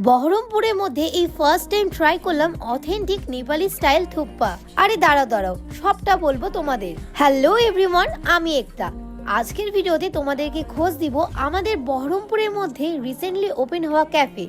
বহরমপুরের মধ্যে এই ফার্স্ট টাইম ট্রাই করলাম অথেন্টিক নেপালি স্টাইল থুপ্পা। আরে দাঁড়াও সবটা বলবো তোমাদের। হ্যালো এভরিওয়ান, আমি একতা। আজকের ভিডিওতে তোমাদেরকে খোঁজ দিব আমাদের বহরমপুরের মধ্যে রিসেন্টলি ওপেন হওয়া ক্যাফে,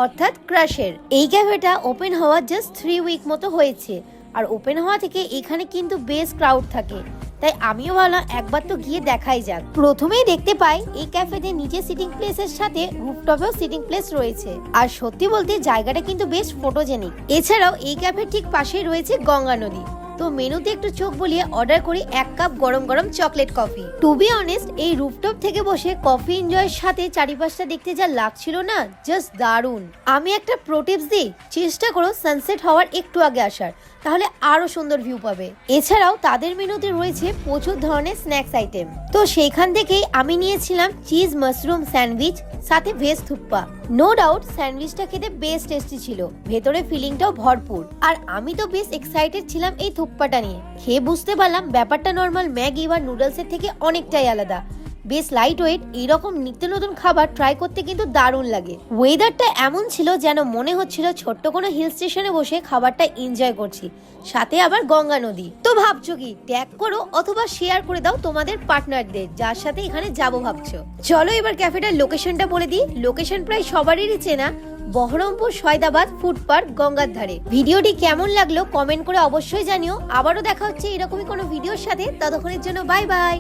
অর্থাৎ ক্রাশের। এই ক্যাফেটা ওপেন হওয়া জাস্ট 3 উইক মতো হয়েছে, আর ওপেন হওয়া থেকে এখানে কিন্তু বেশ ক্রাউড থাকে, তাই আমিও ভাবলাম একবার তো গিয়ে দেখাই যাক। প্রথমেই দেখতে পাই এই ক্যাফেতে নিচে সিটিং প্লেসের সাথে রুফটপেও সিটিং প্লেস রয়েছে, আর সত্যি বলতে জায়গাটা কিন্তু বেশ ফটোজেনিক। এছাড়াও এই ক্যাফের ঠিক পাশেই রয়েছে গঙ্গা নদী। তো মেনুতে একটু চোখ বুলিয়ে অর্ডার করি 1 কাপ গরম গরম chocolate coffee. To be honest, এই রুফটপ থেকে বসে কফি এনজয়ের সাথে চারিপাশটা দেখতে যা লাগছিল না, জাস্ট দারুণ। আমি একটা প্রো টিপস দিই, চেষ্টা করো সানসেট হওয়ার একটু আগে আসার, তাহলে আরো সুন্দর ভিউ পাবে। এছাড়াও তাদের মেনুতে রয়েছে প্রচুর ধরনের স্ন্যাক্স আইটেম। তো সেইখান থেকেই আমি নিয়েছিলাম চিজ মাশরুম স্যান্ডউইচ, সাথে ভেজ থুপ্পা। নো ডাউট স্যান্ডউইচটা খেতে বেশ টেস্টি ছিল, ভেতরে ফিলিংটাও ভরপুর। আর আমি তো বেশ এক্সাইটেড ছিলাম এই থুপ্পাটা নিয়ে। খেয়ে বুঝতে পারলাম ব্যাপারটা নর্মাল ম্যাগি বা নুডলসের থেকে অনেকটাই আলাদা, বেশ লাইট ওয়েট। এইরকম নিত্য নতুন খাবার ট্রাই করতে কিন্তু দারুণ লাগে। ওয়েদারটা এমন ছিল যেন মনে হচ্ছিল ছোট্ট কোনো হিল স্টেশনে বসে খাবারটা এনজয় করছি, সাথে আবার গঙ্গা নদী। তো ভাবছো কি, ট্যাগ করো অথবা শেয়ার করে দাও তোমাদের পার্টনারদের যার সাথে এখানে যাবো ভাবছো। চলো এবার ক্যাফেটার লোকেশনটা বলে দিই। লোকেশন প্রায় সবারই চেনা, বহরমপুর সয়দাবাদ ফুড পার্ক, গঙ্গার ধারে। ভিডিওটি কেমন লাগলো কমেন্ট করে অবশ্যই জানিও। আবারও দেখা হচ্ছে এরকমই কোনো ভিডিওর সাথে, ততক্ষণের জন্য বাই বাই।